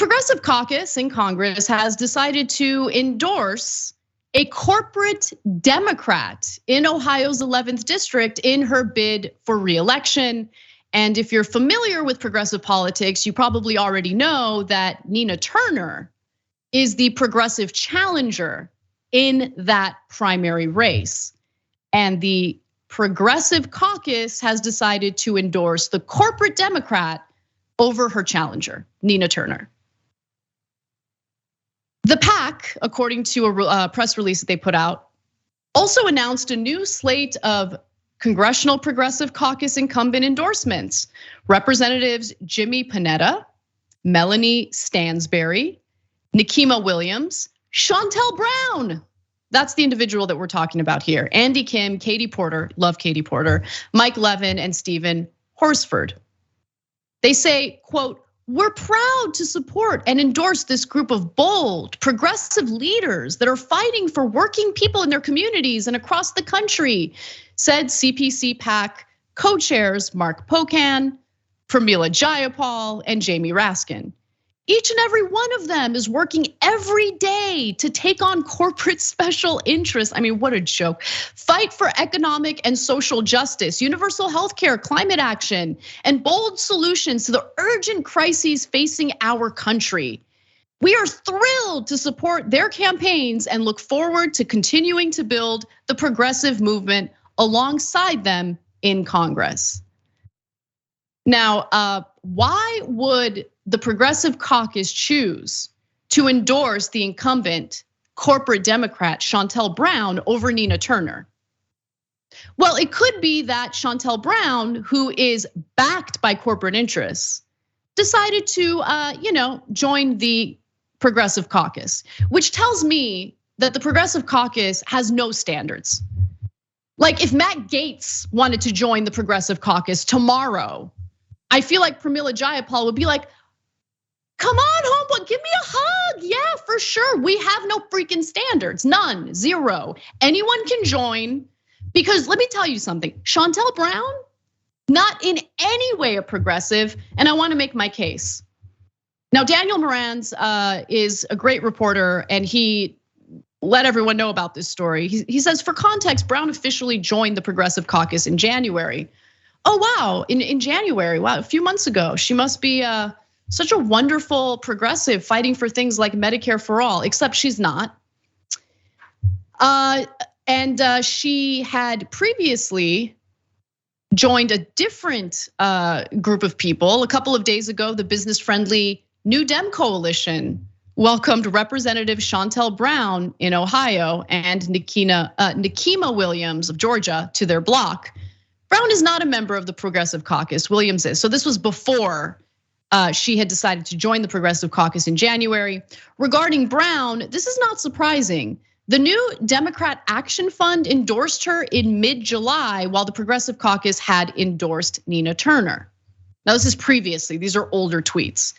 Progressive Caucus in Congress has decided to endorse a corporate Democrat in Ohio's 11th district in her bid for re-election. And if you're familiar with progressive politics, you probably already know that Nina Turner is the progressive challenger in that primary race. And the Progressive Caucus has decided to endorse the corporate Democrat over her challenger, Nina Turner. The PAC, according to a press release that they put out, also announced a new slate of Congressional Progressive Caucus incumbent endorsements. Representatives Jimmy Panetta, Melanie Stansbury, Nikema Williams, Shontel Brown. That's the individual that we're talking about here. Andy Kim, Katie Porter, love Katie Porter, Mike Levin, and Steven Horsford. They say, quote, "We're proud to support and endorse this group of bold, progressive leaders that are fighting for working people in their communities and across the country," said CPC PAC co-chairs Mark Pocan, Pramila Jayapal, and Jamie Raskin. Each and every one of them is working every day to take on corporate special interests. I mean, what a joke. Fight for economic and social justice, universal healthcare, climate action, and bold solutions to the urgent crises facing our country. We are thrilled to support their campaigns and look forward to continuing to build the progressive movement alongside them in Congress. Now, why would the Progressive Caucus choose to endorse the incumbent corporate Democrat Shontel Brown over Nina Turner? Well, it could be that Shontel Brown, who is backed by corporate interests, decided to join the Progressive Caucus, which tells me that the Progressive Caucus has no standards. Like if Matt Gaetz wanted to join the Progressive Caucus tomorrow, I feel like Pramila Jayapal would be like, "Come on, homeboy, give me a hug." Yeah, for sure. We have no freaking standards, none, zero. Anyone can join, because let me tell you something, Shontel Brown, not in any way a progressive, and I wanna make my case. Now, Daniel Moran's is a great reporter, and he let everyone know about this story. He says, for context, Brown officially joined the Progressive Caucus in January. Oh wow, in January, wow, a few months ago. She must be such a wonderful progressive fighting for things like Medicare for all, except she's not. And she had previously joined a different group of people. A couple of days ago, the business-friendly New Dem Coalition welcomed Representative Shontel Brown in Ohio and Nikema Williams of Georgia to their block. Brown is not a member of the Progressive Caucus, Williams is. So this was before she had decided to join the Progressive Caucus in January. Regarding Brown, this is not surprising. The new Democrat Action Fund endorsed her in mid-July, while the Progressive Caucus had endorsed Nina Turner. Now this is previously, these are older tweets.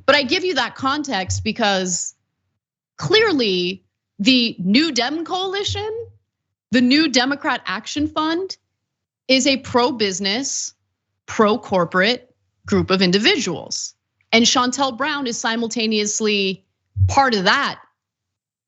But I give you that context because clearly the New Dem Coalition, the new Democrat Action Fund, is a pro-business, pro-corporate group of individuals. And Shontel Brown is simultaneously part of that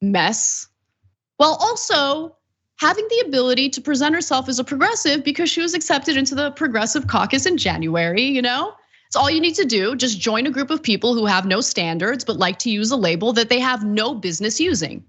mess, while also having the ability to present herself as a progressive because she was accepted into the Progressive Caucus in January, It's all you need to do, just join a group of people who have no standards but like to use a label that they have no business using.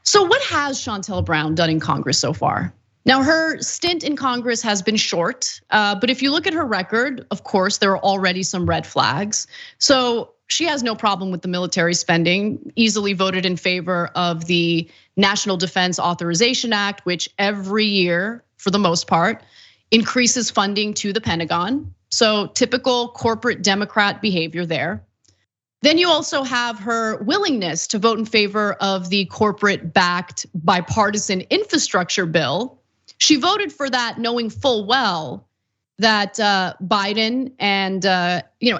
So what has Shontel Brown done in Congress so far? Now her stint in Congress has been short, but if you look at her record, of course, there are already some red flags. So she has no problem with the military spending, easily voted in favor of the National Defense Authorization Act, which every year, for the most part, increases funding to the Pentagon. So typical corporate Democrat behavior there. Then you also have her willingness to vote in favor of the corporate-backed bipartisan infrastructure bill. She voted for that knowing full well that Biden and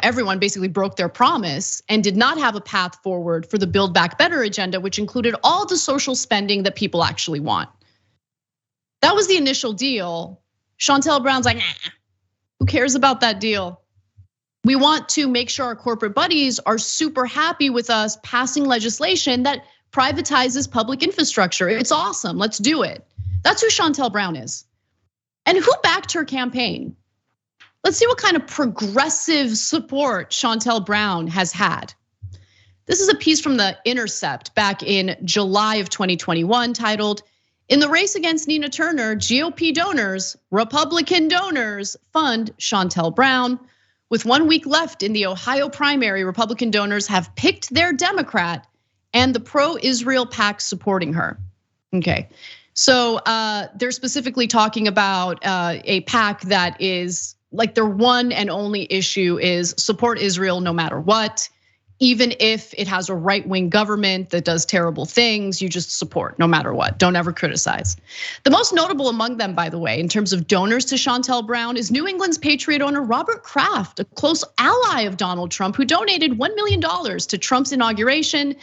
everyone basically broke their promise and did not have a path forward for the Build Back Better agenda, which included all the social spending that people actually want. That was the initial deal. Shontel Brown's like, nah, who cares about that deal? We want to make sure our corporate buddies are super happy with us passing legislation that privatizes public infrastructure. It's awesome, let's do it. That's who Shontel Brown is. And who backed her campaign? Let's see what kind of progressive support Shontel Brown has had. This is a piece from The Intercept back in July of 2021 titled, "In the race against Nina Turner, GOP donors, Republican donors fund Shontel Brown. With 1 week left in the Ohio primary, Republican donors have picked their Democrat and the pro-Israel PAC supporting her." Okay, so they're specifically talking about a PAC that is like their one and only issue is support Israel no matter what. Even if it has a right-wing government that does terrible things, you just support no matter what. Don't ever criticize. The most notable among them, by the way, in terms of donors to Shontel Brown is New England's Patriot owner Robert Kraft, a close ally of Donald Trump, who donated $1 million to Trump's inauguration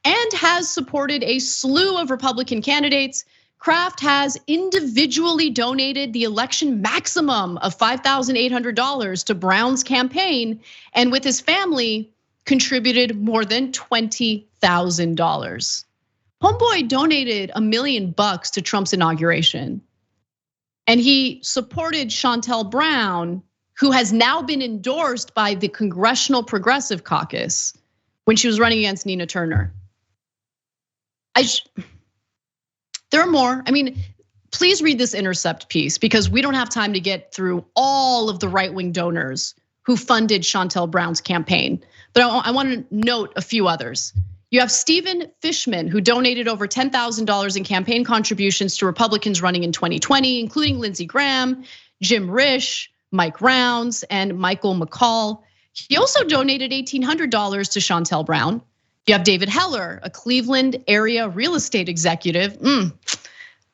and has supported a slew of Republican candidates. Kraft has individually donated the election maximum of $5,800 to Brown's campaign, and with his family, contributed more than $20,000. Homeboy donated $1 million to Trump's inauguration. And he supported Shontel Brown, who has now been endorsed by the Congressional Progressive Caucus when she was running against Nina Turner. There are more. I mean, please read this Intercept piece because we don't have time to get through all of the right-wing donors who funded Shontel Brown's campaign. But I want to note a few others. You have Stephen Fishman, who donated over $10,000 in campaign contributions to Republicans running in 2020, including Lindsey Graham, Jim Risch, Mike Rounds, and Michael McCall. He also donated $1,800 to Shontel Brown. You have David Heller, a Cleveland area real estate executive.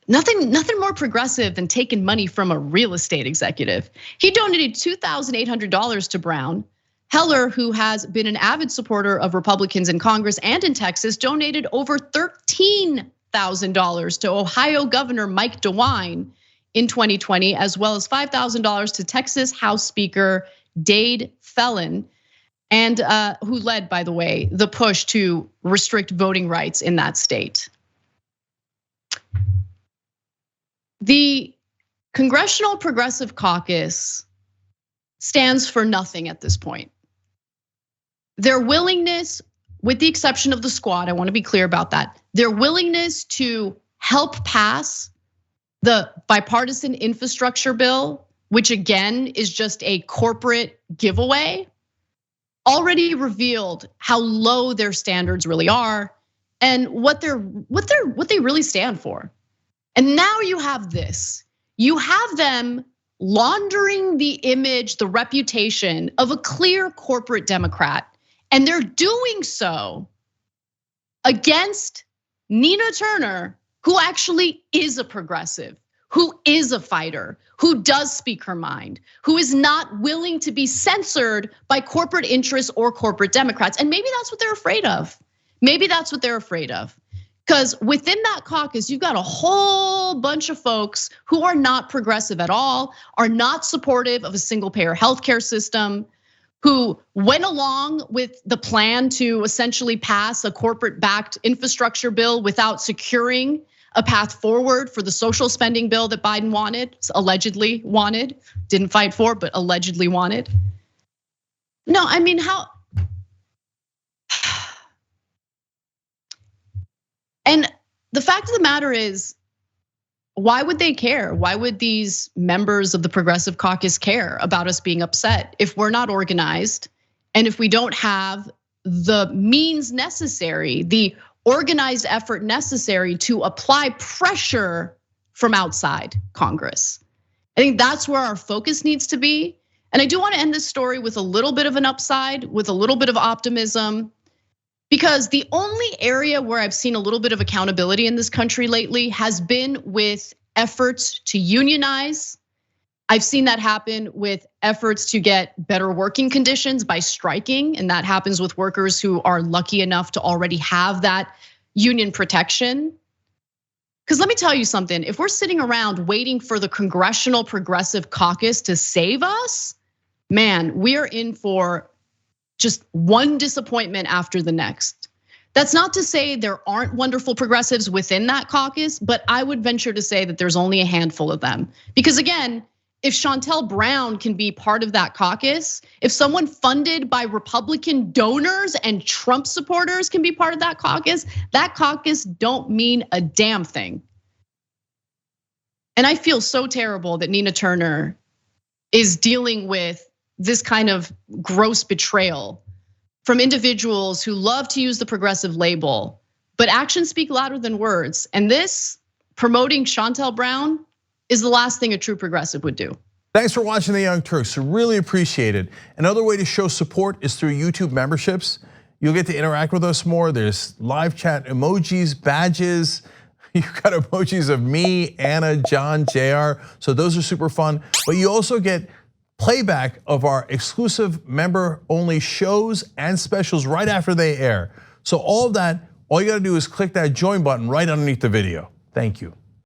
Nothing more progressive than taking money from a real estate executive. He donated $2,800 to Brown. Heller, who has been an avid supporter of Republicans in Congress and in Texas, donated over $13,000 to Ohio Governor Mike DeWine in 2020, as well as $5,000 to Texas House Speaker Dade Phelan, and who led, by the way, the push to restrict voting rights in that state. The Congressional Progressive Caucus stands for nothing at this point. Their willingness, with the exception of the squad, I want to be clear about that, their willingness to help pass the bipartisan infrastructure bill, which again is just a corporate giveaway, already revealed how low their standards really are and what they really stand for. And now you have this. You have them laundering the image, the reputation of a clear corporate Democrat. And they're doing so against Nina Turner, who actually is a progressive, who is a fighter, who does speak her mind, who is not willing to be censored by corporate interests or corporate Democrats. And maybe that's what they're afraid of. Maybe that's what they're afraid of. Because within that caucus, you've got a whole bunch of folks who are not progressive at all, are not supportive of a single payer healthcare system, who went along with the plan to essentially pass a corporate backed infrastructure bill without securing a path forward for the social spending bill that Biden wanted, allegedly wanted, didn't fight for, but allegedly wanted. No, I mean, how? And the fact of the matter is, why would they care? Why would these members of the Progressive Caucus care about us being upset if we're not organized and if we don't have the means necessary, the organized effort necessary to apply pressure from outside Congress? I think that's where our focus needs to be. And I do want to end this story with a little bit of an upside, with a little bit of optimism. Because the only area where I've seen a little bit of accountability in this country lately has been with efforts to unionize. I've seen that happen with efforts to get better working conditions by striking, and that happens with workers who are lucky enough to already have that union protection. Because let me tell you something, if we're sitting around waiting for the Congressional Progressive Caucus to save us, man, we are in for just one disappointment after the next. That's not to say there aren't wonderful progressives within that caucus, but I would venture to say that there's only a handful of them. Because again, if Shontel Brown can be part of that caucus, if someone funded by Republican donors and Trump supporters can be part of that caucus don't mean a damn thing. And I feel so terrible that Nina Turner is dealing with this kind of gross betrayal from individuals who love to use the progressive label, but actions speak louder than words. And this, promoting Shontel Brown, is the last thing a true progressive would do. Thanks for watching The Young Turks, really appreciate it. Another way to show support is through YouTube memberships. You'll get to interact with us more. There's live chat emojis, badges. You've got emojis of me, Anna, John, JR. So those are super fun. But you also get playback of our exclusive member-only shows and specials right after they air. So all of that, all you gotta do is click that join button right underneath the video. Thank you.